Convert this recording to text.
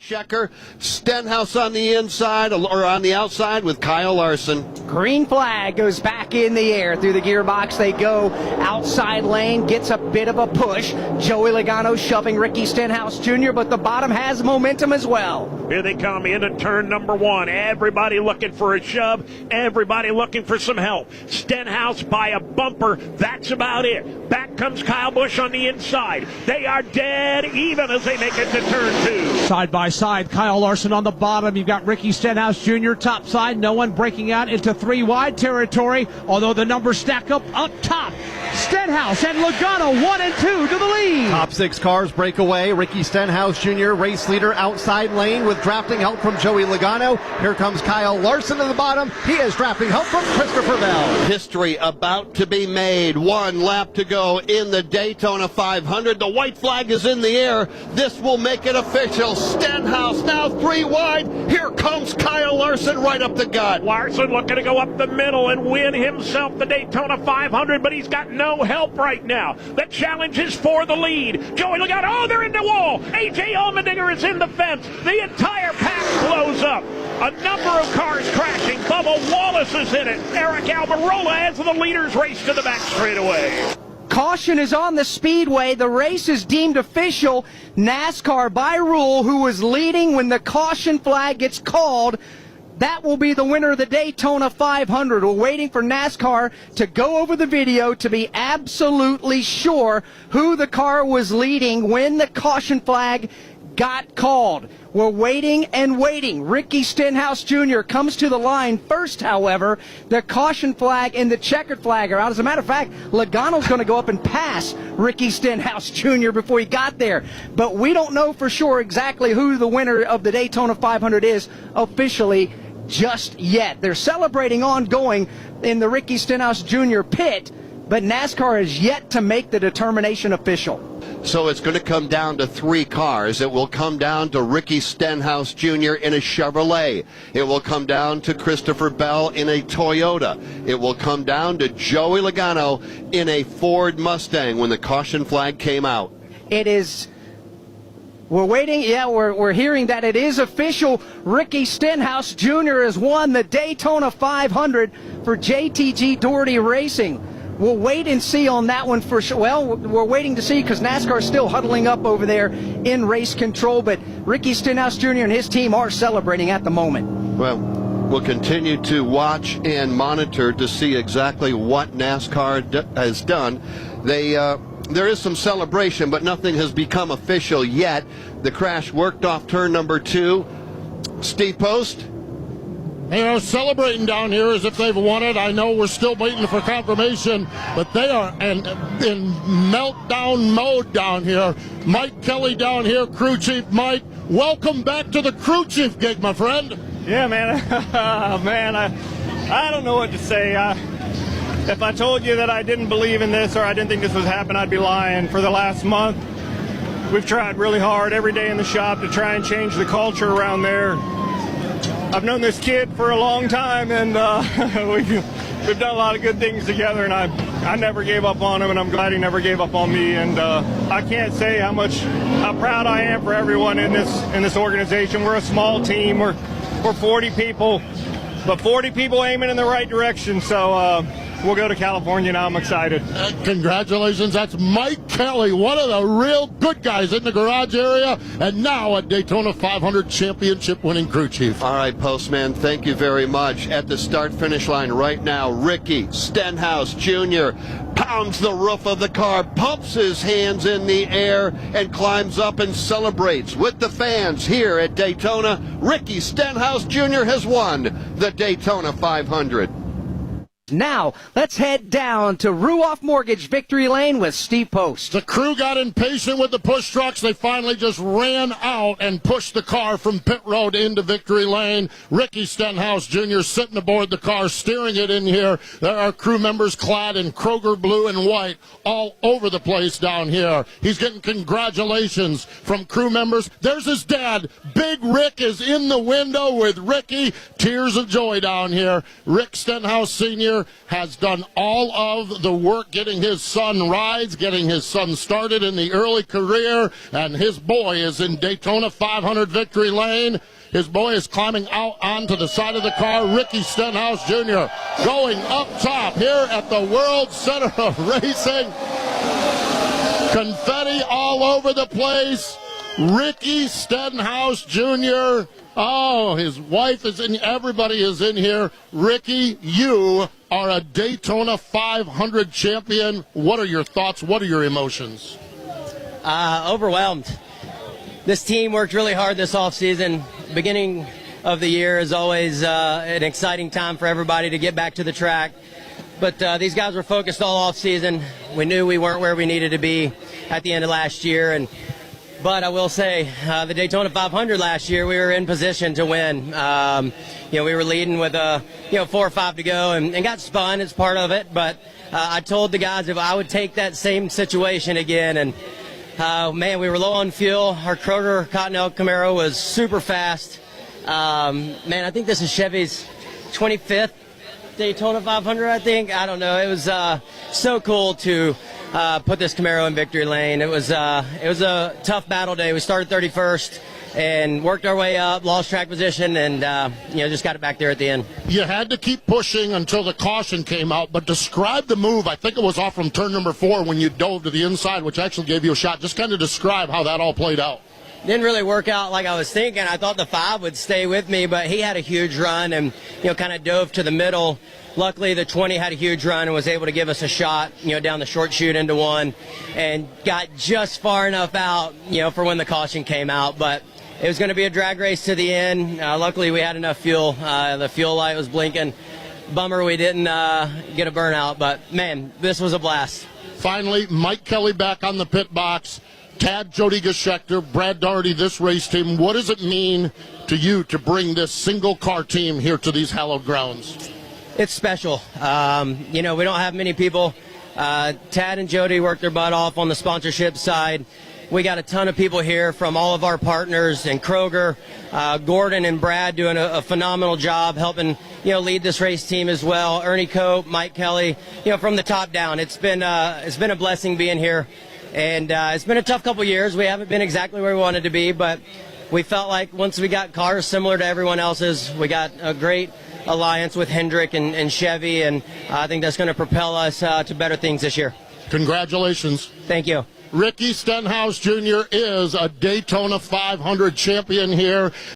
checker. Stenhouse on the inside, or on the outside with Kyle Larson. Green flag goes back in the air through the gearbox. They go outside lane, gets a bit of a push. Joey Logano shoving Ricky Stenhouse Jr., but the bottom has momentum as well. Here they come into turn number one. Everybody looking for a shove. Everybody looking for some help. Stenhouse by a bumper. That's about it. Back comes Kyle Busch on the inside. They are dead even as they make it to turn two. Side by side, Kyle Larson on the bottom. You've got Ricky Stenhouse Jr. top side. No one breaking out into three wide territory, although the numbers stack up top. Stenhouse and Logano 1 and 2 to the lead. Top six cars break away. Ricky Stenhouse Jr., race leader, outside lane with drafting help from Joey Logano. Here comes Kyle Larson at the bottom. He has drafting help from Christopher Bell. History about to be made. 1 lap to go in the Daytona 500. The white flag is in the air. This will make it official. Stenhouse now 3 wide. Here comes Kyle Larson right up the gut. Larson looking to go up the middle and win himself the Daytona 500, but he's got no help right now. The challenge is for the lead. Joey Logano, they're in the wall. A.J. Allmendinger is in the fence. The entire pack blows up. A number of cars crashing. Bubba Wallace is in it. Eric Almirola as the leaders race to the back straightaway. Caution is on the Speedway. The race is deemed official. NASCAR, by rule, who was leading when the caution flag gets called, that will be the winner of the Daytona 500. We're waiting for NASCAR to go over the video to be absolutely sure who the car was leading when the caution flag got called. We're waiting and waiting. Ricky Stenhouse Jr. comes to the line first, however. The caution flag and the checkered flag are out. As a matter of fact, Logano's going to go up and pass Ricky Stenhouse Jr. before he got there. But we don't know for sure exactly who the winner of the Daytona 500 is officially just yet. They're celebrating ongoing in the Ricky Stenhouse Jr. pit, but NASCAR has yet to make the determination official. So it's going to come down to 3 cars. It will come down to Ricky Stenhouse Jr. in a Chevrolet. It will come down to Christopher Bell in a Toyota. It will come down to Joey Logano in a Ford Mustang when the caution flag came out. It is... We're waiting. Yeah, we're hearing that it is official. Ricky Stenhouse Jr. has won the Daytona 500 for JTG Doherty Racing. We'll wait and see on that one for sure. Well, we're waiting to see because NASCAR is still huddling up over there in race control, but Ricky Stenhouse Jr. and his team are celebrating at the moment. Well, we'll continue to watch and monitor to see exactly what NASCAR has done. There is some celebration, but nothing has become official yet. The crash worked off turn number 2. Steve Post? They are celebrating down here as if they've won it. I know we're still waiting for confirmation, but they are in meltdown mode down here. Mike Kelly down here, crew chief Mike. Welcome back to the crew chief gig, my friend. Yeah, man. Man, I don't know what to say. If I told you that I didn't believe in this or I didn't think this was happening, I'd be lying. For the last month, we've tried really hard every day in the shop to try and change the culture around there. I've known this kid for a long time, and we've done a lot of good things together, and I never gave up on him, and I'm glad he never gave up on me. And I can't say how proud I am for everyone in this organization. We're a small team. We're 40 people, but 40 people aiming in the right direction. So we'll go to California now. I'm excited. Congratulations. That's Mike Kelly, one of the real good guys in the garage area, and now a Daytona 500 championship winning crew chief. All right, Postman, thank you very much. At the start-finish line right now, Ricky Stenhouse Jr. pounds the roof of the car, pumps his hands in the air, and climbs up and celebrates with the fans here at Daytona. Ricky Stenhouse Jr. has won the Daytona 500. Now, let's head down to Ruoff Mortgage Victory Lane with Steve Post. The crew got impatient with the push trucks. They finally just ran out and pushed the car from pit road into Victory Lane. Ricky Stenhouse Jr. sitting aboard the car, steering it in here. There are crew members clad in Kroger blue and white all over the place down here. He's getting congratulations from crew members. There's his dad. Big Rick is in the window with Ricky. Tears of joy down here. Rick Stenhouse Sr. Jr. has done all of the work getting his son rides, getting his son started in the early career, and his boy is in Daytona 500 victory lane. His boy is climbing out onto the side of the car. Ricky Stenhouse Jr. going up top here at the World Center of Racing. Confetti all over the place. Ricky Stenhouse Jr. Oh, his wife is in. Everybody is in here. Ricky, you are a Daytona 500 champion. What are your thoughts? What are your emotions? Overwhelmed. This team worked really hard this offseason. Beginning of the year is always an exciting time for everybody to get back to the track. But these guys were focused all offseason. We knew we weren't where we needed to be at the end of last year. But I will say, the Daytona 500 last year, we were in position to win. We were leading with 4 or 5 to go and got spun as part of it. But I told the guys if I would take that same situation again. And man, we were low on fuel. Our Kroger Cottonelle Camaro was super fast. Man, I think this is Chevy's 25th Daytona 500, I think. I don't know. It was so cool to put this Camaro in victory lane. It was a tough battle day. We started 31st and worked our way up, lost track position, and just got it back there at the end. You had to keep pushing until the caution came out, but describe the move. I think it was off from turn number 4 when you dove to the inside, which actually gave you a shot. Just kind of describe how that all played out. Didn't really work out like I was thinking. I thought the 5 would stay with me, but he had a huge run and kind of dove to the middle. Luckily, the 20 had a huge run and was able to give us a shot, down the short chute into 1, and got just far enough out, for when the caution came out. But it was going to be a drag race to the end. Luckily, we had enough fuel. The fuel light was blinking. Bummer we didn't get a burnout, but man, this was a blast. Finally, Mike Kelly back on the pit box. Tad, Jody Geschecter, Brad Daugherty, this race team. What does it mean to you to bring this single car team here to these hallowed grounds? It's special. We don't have many people. Tad and Jody work their butt off on the sponsorship side. We got a ton of people here from all of our partners and Kroger, Gordon and Brad doing a phenomenal job helping, lead this race team as well. Ernie Cope, Mike Kelly, from the top down. It's been a blessing being here. And it's been a tough couple years. We haven't been exactly where we wanted to be, but we felt like once we got cars similar to everyone else's, we got a great alliance with Hendrick and Chevy, and I think that's going to propel us to better things this year. Congratulations. Thank you. Ricky Stenhouse Jr. is a Daytona 500 champion here